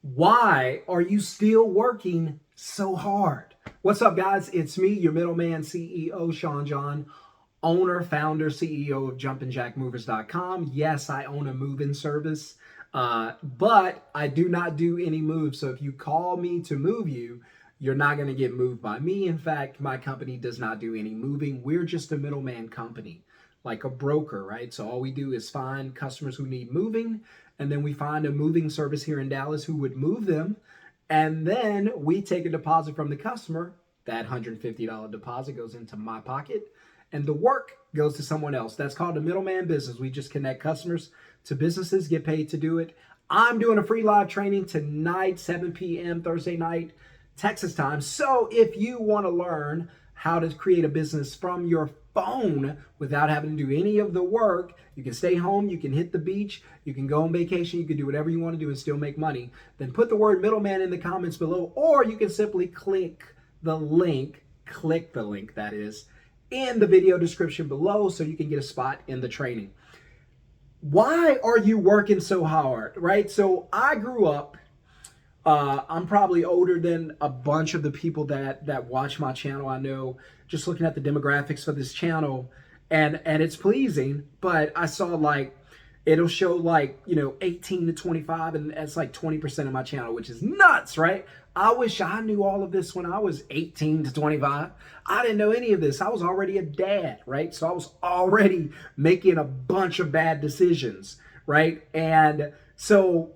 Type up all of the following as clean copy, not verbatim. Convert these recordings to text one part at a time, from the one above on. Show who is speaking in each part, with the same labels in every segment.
Speaker 1: Why are you still working so hard? What's up, guys? It's me, your middleman CEO Shon-Jhon, owner, founder, CEO of jumpandjackmovers.com. Yes, I own a moving service, but I do not do any moves. So if you call me to move you, you're not going to get moved by me. In fact, my company does not do any moving. We're just a middleman company, like a broker, right? So all we do is find customers who need moving, and then we find a moving service here in Dallas who would move them, and then we take a deposit from the customer. That $150 deposit goes into my pocket, and the work goes to someone else. That's called a middleman business. We just connect customers to businesses, get paid to do it. I'm doing a free live training tonight, 7 p.m. Thursday night, Texas time. So if you want to learn how to create a business from your phone without having to do any of the work, you can stay home, you can hit the beach, you can go on vacation, you can do whatever you want to do and still make money, then put the word middleman in the comments below, or you can simply click the link that is, in the video description below so you can get a spot in the training. Why are you working so hard, right? So I grew up, I'm probably older than a bunch of the people that watch my channel. I know just looking at the demographics for this channel, and it's pleasing, but I saw like it'll show like 18 to 25, and that's like 20% of my channel, which is nuts, right? I wish I knew all of this when I was 18 to 25. I didn't know any of this. I was already a dad, right? So I was already making a bunch of bad decisions, right? And so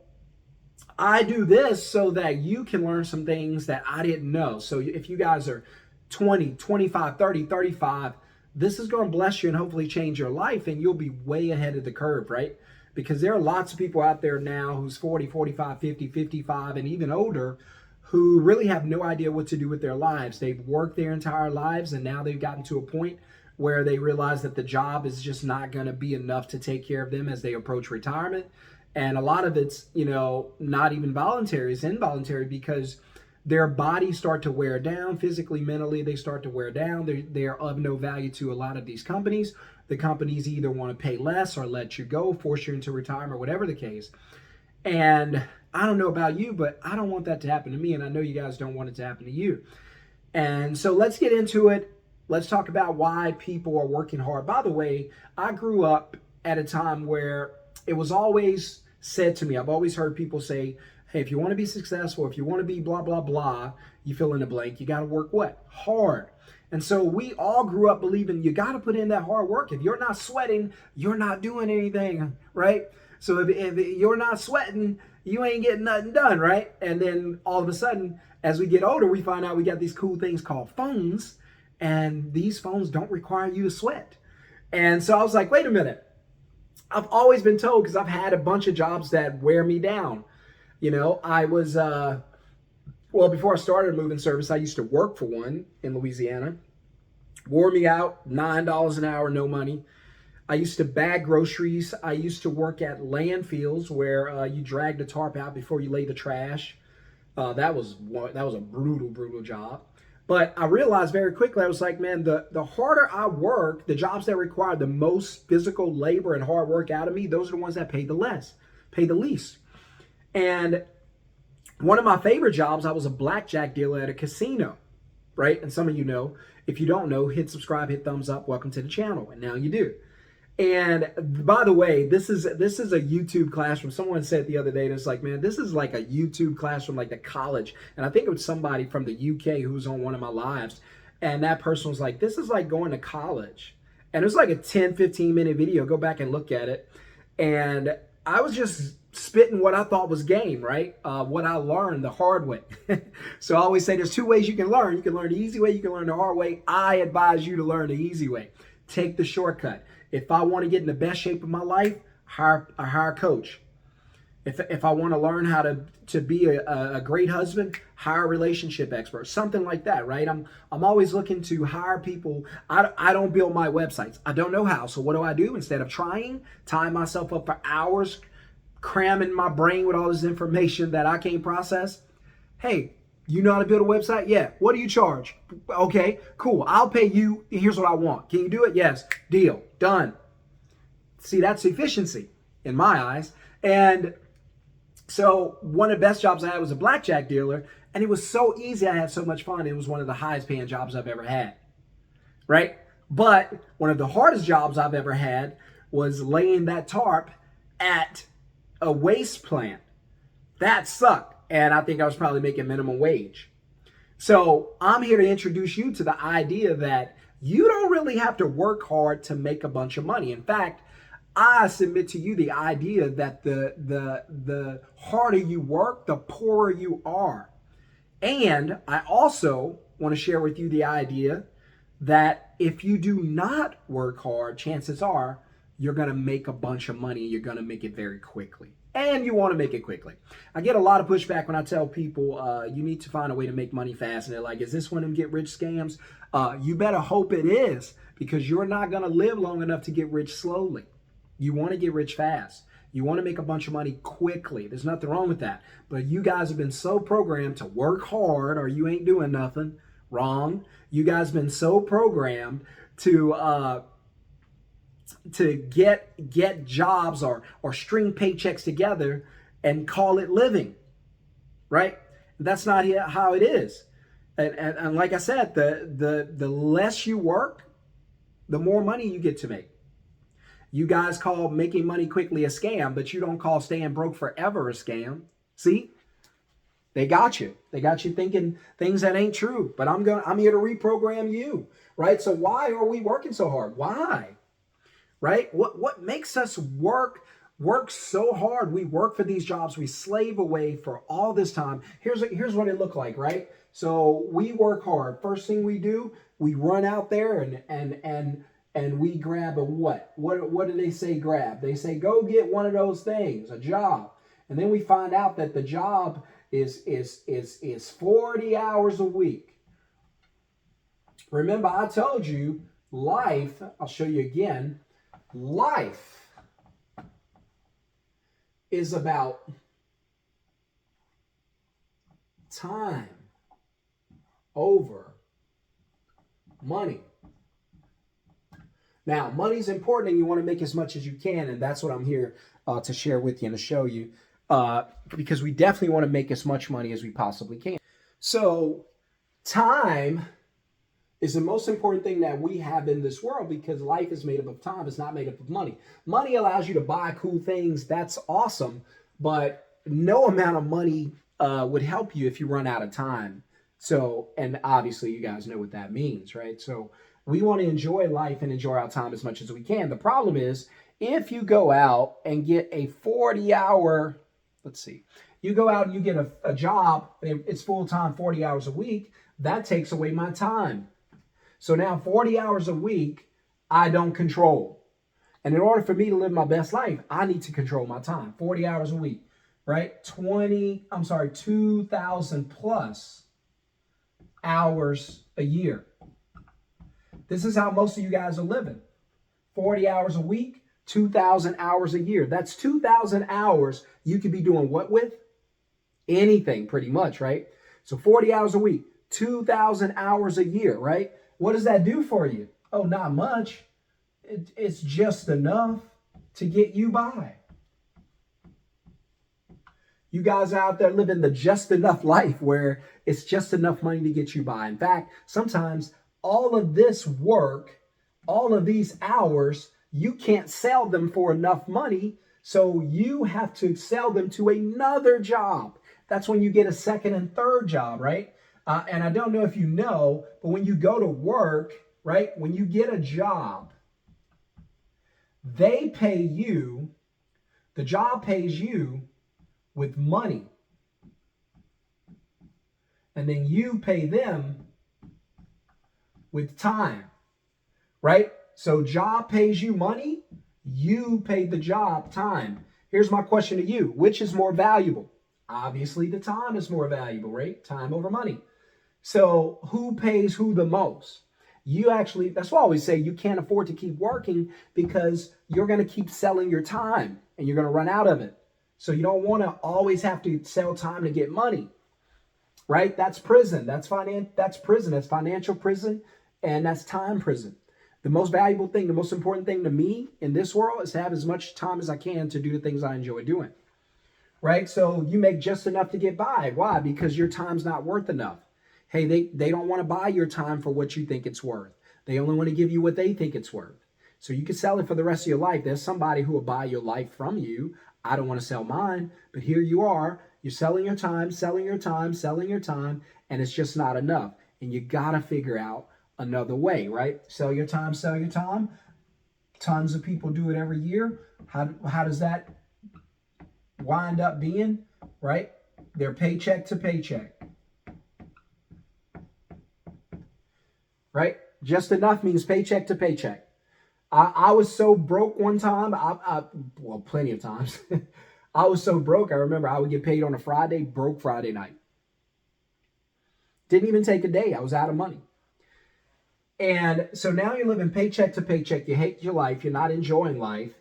Speaker 1: I do this so that you can learn some things that I didn't know. So if you guys are 20, 25, 30, 35, this is going to bless you and hopefully change your life, and you'll be way ahead of the curve, right? Because there are lots of people out there now who's 40, 45, 50, 55, and even older who really have no idea what to do with their lives. They've worked their entire lives, and now they've gotten to a point where they realize that the job is just not going to be enough to take care of them as they approach retirement. And a lot of it's, not even voluntary, it's involuntary, because their bodies start to wear down physically, mentally. They start to wear down. They're of no value to a lot of these companies. The companies either want to pay less or let you go, force you into retirement, whatever the case. And I don't know about you, but I don't want that to happen to me. And I know you guys don't want it to happen to you. And so let's get into it. Let's talk about why people are working hard. By the way, I grew up at a time where it was always said to me, I've always heard people say, hey, if you want to be successful, if you want to be blah, blah, blah, you fill in the blank, you got to work what? Hard. And so we all grew up believing you got to put in that hard work. If you're not sweating, you're not doing anything, right? So if you're not sweating, you ain't getting nothing done, right? And then all of a sudden, as we get older, we find out we got these cool things called phones, and these phones don't require you to sweat. And so I was like, wait a minute. I've always been told, because I've had a bunch of jobs that wear me down. I was, before I started a moving service, I used to work for one in Louisiana. Wore me out, $9 an hour, no money. I used to bag groceries. I used to work at landfills where you drag the tarp out before you lay the trash. That was a brutal job. But I realized very quickly, I was like, man, the harder I work, the jobs that require the most physical labor and hard work out of me, those are the ones that pay the least. And one of my favorite jobs, I was a blackjack dealer at a casino, right? And some of you know. If you don't know, hit subscribe, hit thumbs up, welcome to the channel. And now you do. And by the way, this is a YouTube classroom. Someone said the other day, and it's like, man, this is like a YouTube classroom, like the college. And I think it was somebody from the UK who was on one of my lives. And that person was like, this is like going to college. And it was like a 10, 15-minute video. Go back and look at it. And I was just spitting what I thought was game, right? What I learned the hard way. So I always say there's two ways you can learn. You can learn the easy way, you can learn the hard way. I advise you to learn the easy way. Take the shortcut. If I want to get in the best shape of my life, hire a coach. If I want to learn how to be a great husband, hire a relationship expert, something like that, right? I'm always looking to hire people. I don't build my websites. I don't know how. So what do? Instead of tying myself up for hours, cramming my brain with all this information that I can't process, hey, you know how to build a website? Yeah. What do you charge? Okay, cool. I'll pay you. Here's what I want. Can you do it? Yes. Deal. Done. See, that's efficiency in my eyes. And So one of the best jobs I had was a blackjack dealer, and it was so easy. I had so much fun. It was one of the highest paying jobs I've ever had, right? But one of the hardest jobs I've ever had was laying that tarp at a waste plant. That sucked. And I think I was probably making minimum wage. So I'm here to introduce you to the idea that you don't really have to work hard to make a bunch of money. In fact, I submit to you the idea that the harder you work, the poorer you are. And I also want to share with you the idea that if you do not work hard, chances are you're going to make a bunch of money. You're going to make it very quickly. And you want to make it quickly. I get a lot of pushback when I tell people you need to find a way to make money fast. And they're like, is this one of them get rich scams? You better hope it is, because you're not going to live long enough to get rich slowly. You want to get rich fast. You want to make a bunch of money quickly. There's nothing wrong with that. But you guys have been so programmed to work hard or you ain't doing nothing. Wrong. You guys have been so programmed to get jobs or string paychecks together and call it living, right? That's not how it is. And like I said, the less you work, the more money you get to make. You guys call making money quickly a scam, but you don't call staying broke forever a scam. See? They got you. They got you thinking things that ain't true. But I'm here to reprogram you, right? So why are we working so hard? Why? Right? What makes us work so hard? We work for these jobs. We slave away for all this time. Here's what it looked like, right? So we work hard. First thing we do, we run out there and we grab a what? What do they say grab? They say go get one of those things, a job. And then we find out that the job is 40 hours a week. Remember, I told you life, I'll show you again, life is about time over money. Now, money's important and you want to make as much as you can, and that's what I'm here to share with you and to show you, because we definitely want to make as much money as we possibly can. So, time is the most important thing that we have in this world, because life is made up of time. It's not made up of money. Money allows you to buy cool things. That's awesome, but no amount of money would help you if you run out of time. So, and obviously you guys know what that means, right? So we want to enjoy life and enjoy our time as much as we can. The problem is, if you go out and get a 40-hour, you go out and you get a job, and it's full-time, 40 hours a week, that takes away my time. So now 40 hours a week, I don't control. And in order for me to live my best life, I need to control my time. 40 hours a week, right? 2,000 plus hours a year. This is how most of you guys are living. 40 hours a week, 2,000 hours a year. That's 2,000 hours you could be doing what with? Anything, pretty much, right? So 40 hours a week, 2,000 hours a year, right? What does that do for you? Oh, not much. It's just enough to get you by. You guys are out there living the just enough life where it's just enough money to get you by. In fact, sometimes all of this work, all of these hours, you can't sell them for enough money, so you have to sell them to another job. That's when you get a second and third job, right? And I don't know if you know, but when you go to work, right, when you get a job, they pay you, the job pays you with money. And then you pay them with time, right? So job pays you money, you pay the job time. Here's my question to you. Which is more valuable? Obviously, the time is more valuable, right? Time over money. So who pays who the most? You actually, that's why I always say you can't afford to keep working, because you're going to keep selling your time and you're going to run out of it. So you don't want to always have to sell time to get money, right? That's prison. That's prison. That's financial prison, and that's time prison. The most valuable thing, the most important thing to me in this world is to have as much time as I can to do the things I enjoy doing, right? So you make just enough to get by. Why? Because your time's not worth enough. Hey, they don't want to buy your time for what you think it's worth. They only want to give you what they think it's worth. So you can sell it for the rest of your life. There's somebody who will buy your life from you. I don't want to sell mine, but here you are. You're selling your time, selling your time, selling your time, and it's just not enough. And you got to figure out another way, right? Sell your time, sell your time. Tons of people do it every year. How does that wind up being, right? They're paycheck to paycheck, right? Just enough means paycheck to paycheck. I was so broke one time. Well, plenty of times. I was so broke. I remember I would get paid on a Friday, broke Friday night. Didn't even take a day. I was out of money. And so now you're living paycheck to paycheck. You hate your life. You're not enjoying life.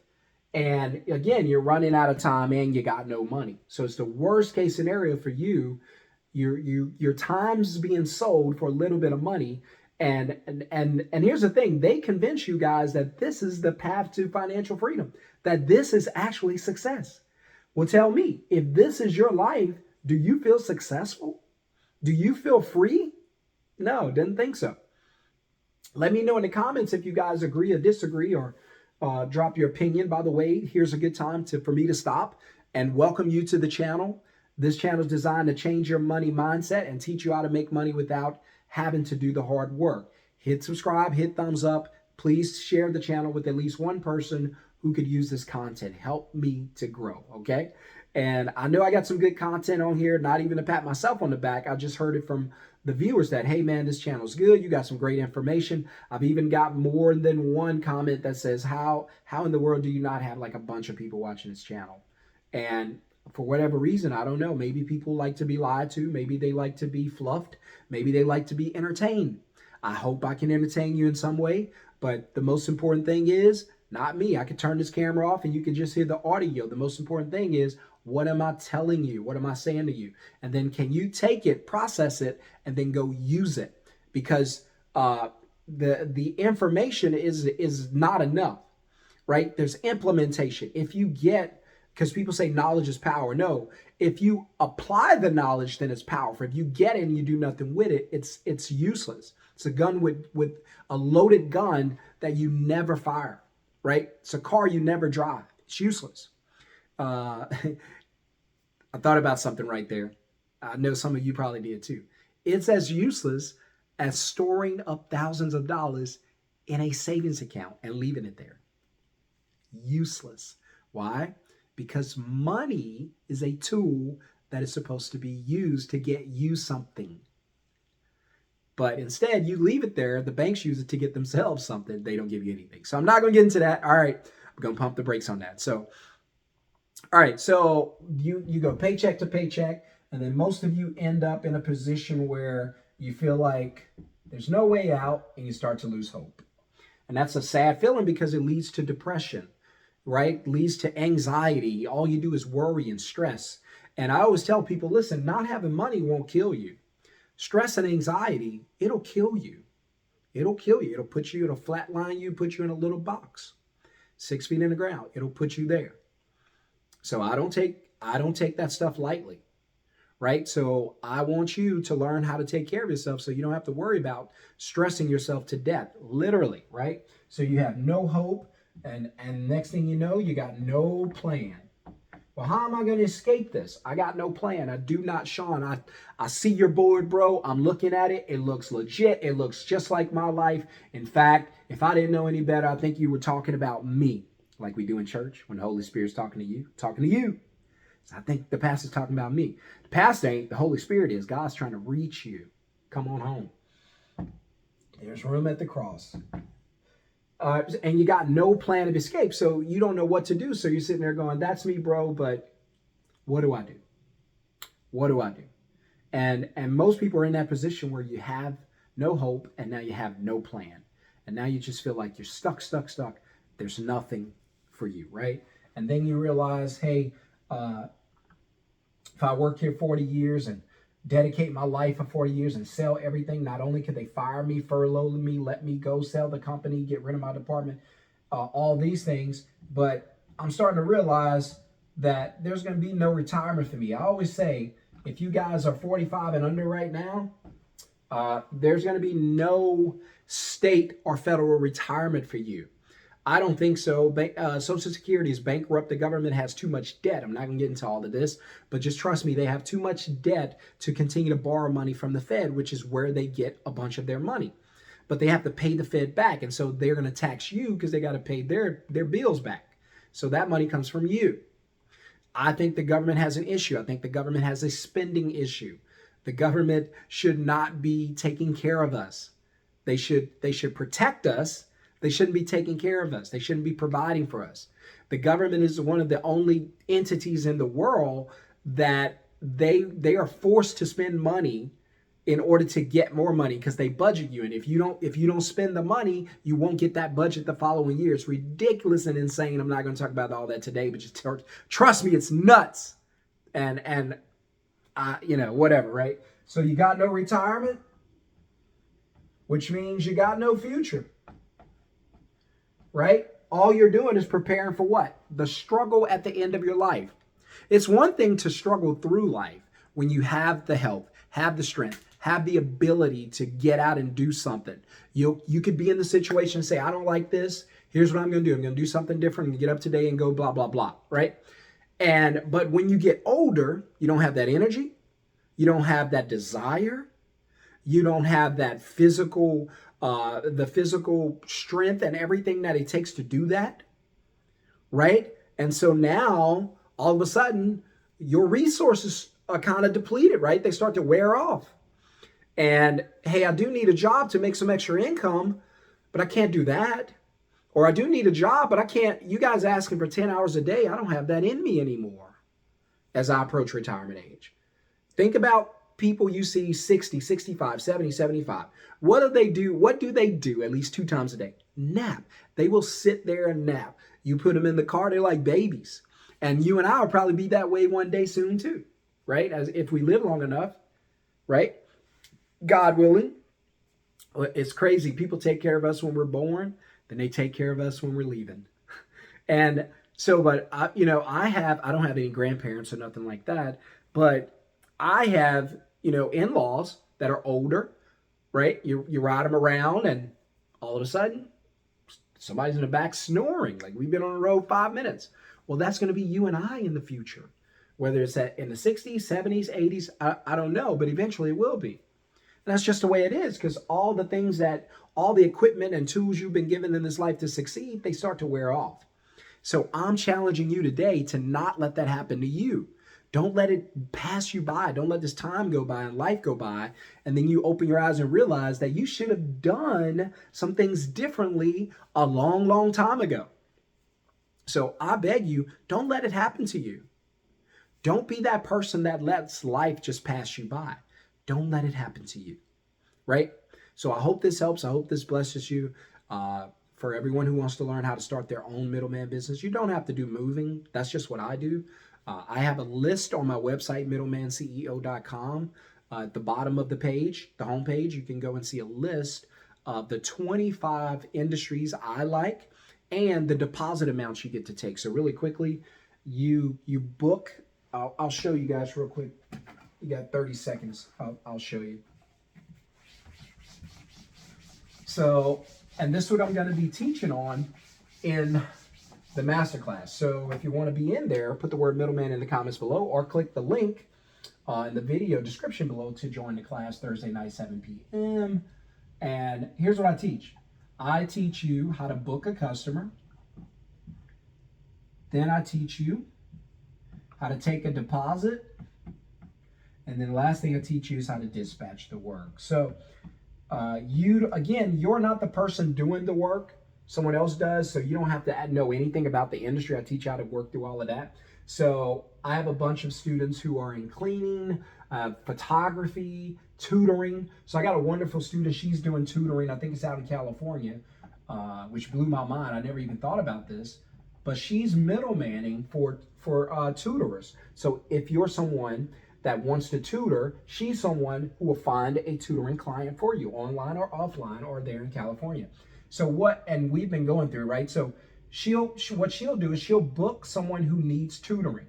Speaker 1: And again, you're running out of time and you got no money. So it's the worst case scenario for you. Your time's being sold for a little bit of money. And here's the thing, they convince you guys that this is the path to financial freedom, that this is actually success. Well, tell me, if this is your life, do you feel successful? Do you feel free? No, didn't think so. Let me know in the comments if you guys agree or disagree, or drop your opinion. By the way, here's a good time for me to stop and welcome you to the channel. This channel is designed to change your money mindset and teach you how to make money without having to do the hard work. Hit subscribe, hit thumbs up. Please share the channel with at least one person who could use this content. Help me to grow, okay? And I know I got some good content on here, not even to pat myself on the back. I just heard it from the viewers that, hey man, this channel's good. You got some great information. I've even got more than one comment that says, how in the world do you not have like a bunch of people watching this channel? And for whatever reason, I don't know. Maybe people like to be lied to. Maybe they like to be fluffed. Maybe they like to be entertained. I hope I can entertain you in some way. But the most important thing is not me. I could turn this camera off and you can just hear the audio. The most important thing is, what am I telling you? What am I saying to you? And then can you take it, process it, and then go use it? Because the information is not enough, right? There's implementation. If you get, because people say knowledge is power. No, if you apply the knowledge, then it's powerful. If you get it and you do nothing with it, it's useless. It's a gun with a loaded gun that you never fire, right? It's a car you never drive. It's useless. I thought about something right there. I know some of you probably did too. It's as useless as storing up thousands of dollars in a savings account and leaving it there. Useless. Why? Because money is a tool that is supposed to be used to get you something. But instead, you leave it there. The banks use it to get themselves something. They don't give you anything. So I'm not going to get into that. All right. I'm going to pump the brakes on that. So, all right. So you go paycheck to paycheck. And then most of you end up in a position where you feel like there's no way out and you start to lose hope. And that's a sad feeling because it leads to depression, right? Leads to anxiety. All you do is worry and stress. And I always tell people, listen, not having money won't kill you. Stress and anxiety, it'll kill you. It'll kill you. It'll put you, it'll flatline you, put you in a little box, 6 feet in the ground. It'll put you there. So I don't take that stuff lightly, right? So I want you to learn how to take care of yourself so you don't have to worry about stressing yourself to death, literally, right? So you have no hope, and next thing you know, you got no plan. Well, how am I going to escape this? I got no plan. I do not, Shon. I see your board, bro. I'm looking at it. It looks legit. It looks just like my life. In fact, if I didn't know any better, I think you were talking about me, like we do in church when the Holy Spirit's talking to you. Talking to you. So I think the pastor's talking about me. The pastor ain't. The Holy Spirit is. God's trying to reach you. Come on home. There's room at the cross. And you got no plan of escape, so you don't know what to do. So you're sitting there going, that's me, bro, but what do I do? What do I do? And most people are in that position where you have no hope, and now you have no plan. And now you just feel like you're stuck. There's nothing for you, right? And then you realize, hey, if I work here 40 years and dedicate my life for 40 years and sell everything, not only could they fire me, furlough me, let me go, sell the company, get rid of my department, all these things, but I'm starting to realize that there's going to be no retirement for me. I always say, if you guys are 45 and under right now, there's going to be no state or federal retirement for you. I don't think so. Social Security is bankrupt. The government has too much debt. I'm not going to get into all of this, but just trust me, they have too much debt to continue to borrow money from the Fed, which is where they get a bunch of their money. But they have to pay the Fed back, and so they're going to tax you because they got to pay their bills back. So that money comes from you. I think the government has an issue. I think the government has a spending issue. The government should not be taking care of us. They should protect us. They shouldn't be taking care of us. They shouldn't be providing for us. The government is one of the only entities in the world that they are forced to spend money in order to get more money because they budget you. And if you don't spend the money, you won't get that budget the following year. It's ridiculous and insane. I'm not going to talk about all that today, but just trust me, it's nuts. And whatever, right? So you got no retirement, which means you got no future. Right? All you're doing is preparing for what? The struggle at the end of your life. It's one thing to struggle through life when you have the health, have the strength, have the ability to get out and do something. You could be in the situation and say, I don't like this. Here's what I'm going to do. I'm going to do something different. I'm going to get up today and go blah, blah, blah. Right? But when you get older, you don't have that energy. You don't have that desire. You don't have that physical the physical strength and everything that it takes to do that, right? And so now, all of a sudden, your resources are kind of depleted, right? They start to wear off. And, hey, I do need a job to make some extra income, but I can't do that. Or I do need a job, but I can't, you guys asking for 10 hours a day, I don't have that in me anymore as I approach retirement age. Think about people you see 60, 65, 70, 75. What do they do? What do they do at least 2 times a day? Nap. They will sit there and nap. You put them in the car, they're like babies. And you and I will probably be that way one day soon too, right? As if we live long enough, right? God willing. It's crazy. People take care of us when we're born, then they take care of us when we're leaving. And so, but I don't have any grandparents or nothing like that, but I have, in-laws that are older, right? You ride them around and all of a sudden somebody's in the back snoring. Like, we've been on the road 5 minutes. Well, that's going to be you and I in the future. Whether it's in the 60s, 70s, 80s, I don't know, but eventually it will be. And that's just the way it is, because all the equipment and tools you've been given in this life to succeed, they start to wear off. So I'm challenging you today to not let that happen to you. Don't let it pass you by. Don't let this time go by and life go by. And then you open your eyes and realize that you should have done some things differently a long, long time ago. So I beg you, don't let it happen to you. Don't be that person that lets life just pass you by. Don't let it happen to you, right? So I hope this helps. I hope this blesses you. For everyone who wants to learn how to start their own middleman business, you don't have to do moving. That's just what I do. I have a list on my website, middlemanceo.com. At the bottom of the page, the homepage, you can go and see a list of the 25 industries I like and the deposit amounts you get to take. So really quickly, you book. I'll show you guys real quick. You got 30 seconds. I'll show you. So, and this is what I'm going to be teaching on in the masterclass. So if you want to be in there, put the word middleman in the comments below or click the link in the video description below to join the class Thursday night, 7 p.m. And here's what I teach. I teach you how to book a customer. Then I teach you how to take a deposit. And then the last thing I teach you is how to dispatch the work. So you're not the person doing the work. Someone else does, so you don't have to know anything about the industry. I teach you how to work through all of that. So I have a bunch of students who are in cleaning, photography, tutoring. So I got a wonderful student. She's doing tutoring. I think it's out in California, which blew my mind. I never even thought about this. But she's middlemaning for tutorers. So if you're someone that wants to tutor, she's someone who will find a tutoring client for you, online or offline, or there in California. So and we've been going through, right? So what she'll do is she'll book someone who needs tutoring.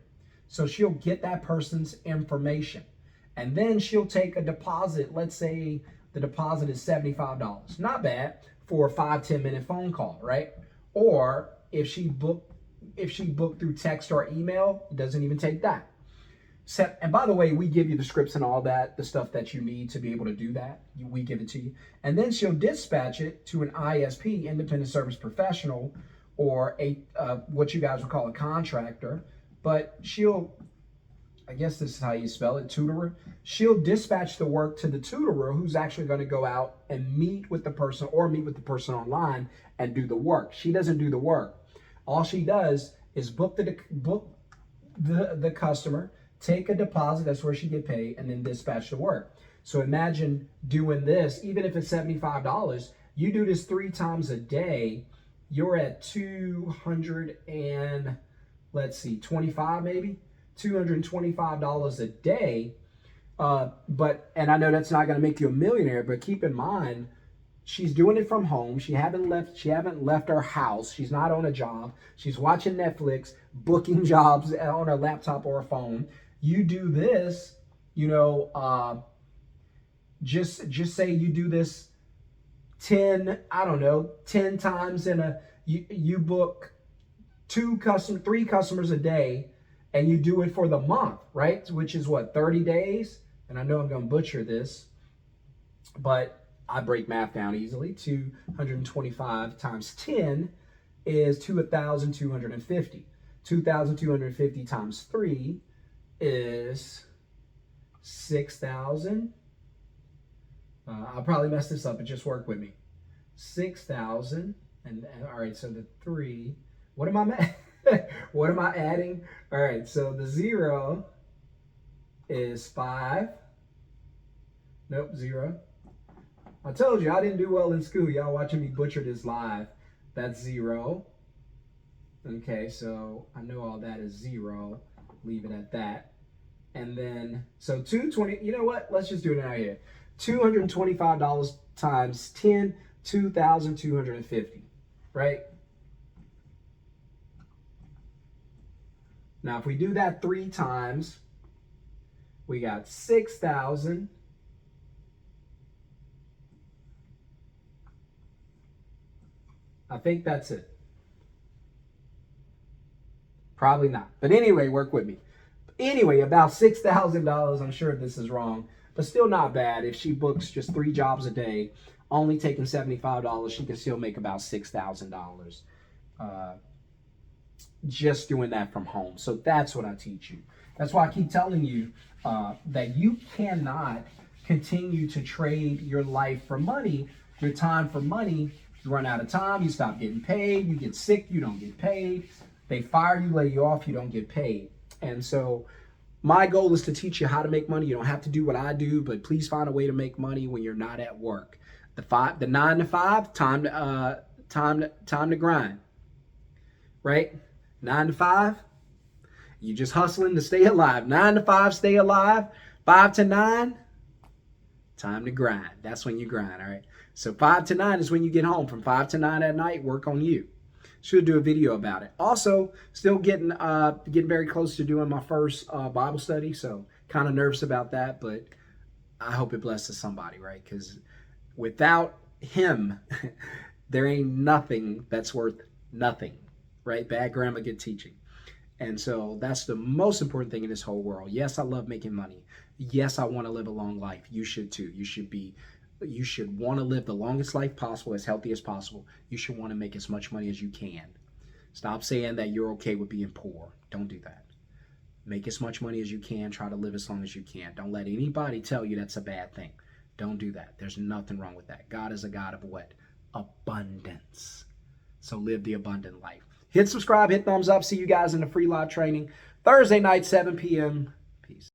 Speaker 1: So she'll get that person's information. And then she'll take a deposit. Let's say the deposit is $75. Not bad for a 5-10 minute phone call, right? Or if she booked through text or email, it doesn't even take that. And by the way, we give you the scripts and all that, the stuff that you need to be able to do that. We give it to you. And then she'll dispatch it to an ISP, independent service professional, or a what you guys would call a contractor. But she'll, I guess this is how you spell it, tutorer. She'll dispatch the work to the tutorer, who's actually going to go out and meet with the person or meet with the person online and do the work. She doesn't do the work. All she does is book the customer, take a deposit, that's where she get paid, and then dispatch the work. So imagine doing this, even if it's $75, you do this 3 times a day, you're at 200 and let's see, 25 maybe, $225 a day. And I know that's not going to make you a millionaire, but keep in mind, she's doing it from home. She haven't left her house. She's not on a job. She's watching Netflix, booking jobs on her laptop or her phone. You do this, just say you do this 10 times you book 3 customers a day, and you do it for the month, right? Which is what, 30 days? And I know I'm going to butcher this, but I break math down easily. 225 times 10 is 2,250. 2,250 times 3 is 6,000. I'll probably mess this up, but just work with me. 6,000. And all right, so the 3. What am I what am I adding? All right, so the 0 is 5. Nope, 0. I told you I didn't do well in school. Y'all watching me butcher this live. That's 0. Okay, so I know all that is 0. Leave it at that. And then, so 220, you know what? Let's just do it out here. $225 times 10, 2,250, right? Now, if we do that 3 times, we got 6,000. I think that's it. Probably not. But anyway, work with me. Anyway, about $6,000. I'm sure this is wrong, but still not bad. If she books just 3 jobs a day, only taking $75, she can still make about $6,000 just doing that from home. So that's what I teach you. That's why I keep telling you that you cannot continue to trade your life for money, your time for money. You run out of time, you stop getting paid, you get sick, you don't get paid. They fire you, lay you off, you don't get paid. And so my goal is to teach you how to make money. You don't have to do what I do, but please find a way to make money when you're not at work. The 9 to 5, time to grind, right? 9 to 5, you just hustling to stay alive. 9 to 5, stay alive. 5 to 9, time to grind. That's when you grind, all right? So 5 to 9 is when you get home. From 5 to 9 at night, work on you. Should do a video about it. Also, still getting very close to doing my first Bible study, so kind of nervous about that, but I hope it blesses somebody, right? Because without him, there ain't nothing that's worth nothing, right? Bad grammar, good teaching. And so that's the most important thing in this whole world. Yes, I love making money. Yes, I want to live a long life. You should too. You should want to live the longest life possible, as healthy as possible. You should want to make as much money as you can. Stop saying that you're okay with being poor. Don't do that. Make as much money as you can. Try to live as long as you can. Don't let anybody tell you that's a bad thing. Don't do that. There's nothing wrong with that. God is a God of what? Abundance. So live the abundant life. Hit subscribe, hit thumbs up. See you guys in the free live training Thursday night, 7 p.m. Peace.